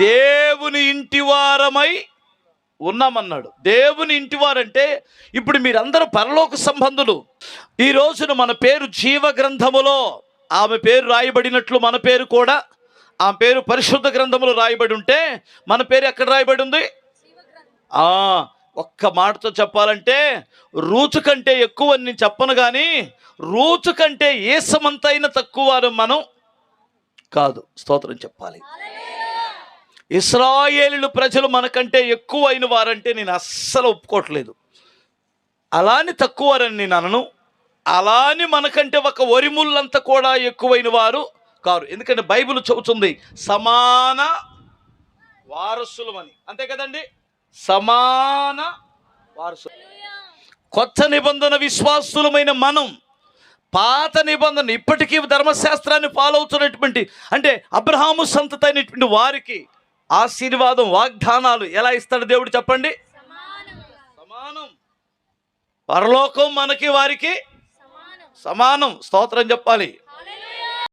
దేవుని ఇంటివారమై ఉన్నామన్నాడు. దేవుని ఇంటివారంటే ఇప్పుడు మీరందరూ పరలోక సంబంధులు. ఈ రోజున మన పేరు జీవ గ్రంథములో ఆమె పేరు రాయబడినట్లు మన పేరు కూడా, ఆమె పేరు పరిశుద్ధ గ్రంథములో రాయబడి ఉంటే మన పేరు ఎక్కడ రాయబడి ఉంది? ఒక్క మాటతో చెప్పాలంటే రూచు కంటే ఎక్కువ అని నేను చెప్పను, కానీ రూచు కంటే ఏసమంతైన తక్కువ వారు మనం కాదు. స్తోత్రం చెప్పాలి. ఇశ్రాయేలు ప్రజలు మనకంటే ఎక్కువ అయిన వారంటే నేను అస్సలు ఒప్పుకోవట్లేదు. అలాని తక్కువ వారని నేను అనను, అలాని మనకంటే ఒక ఒరిముళ్ళంత కూడా ఎక్కువైన వారు కారు. ఎందుకంటే బైబిల్ చెబుతుంది సమాన వారసులమని, అంతే కదండి? సమాన వారసులు. కొత్త నిబంధన విశ్వాసులమైన మనం పాత నిబంధన ఇప్పటికీ ధర్మశాస్త్రాన్ని ఫాలో అవుతున్నటువంటి, అంటే అబ్రహాము సంతతి అయినటువంటి వారికి ఆశీర్వాదం వాగ్దానాలు ఎలా ఇస్తాడు దేవుడు చెప్పండి? సమానం. పరలోకం మనకి వారికి సమానం. స్తోత్రం చెప్పాలి.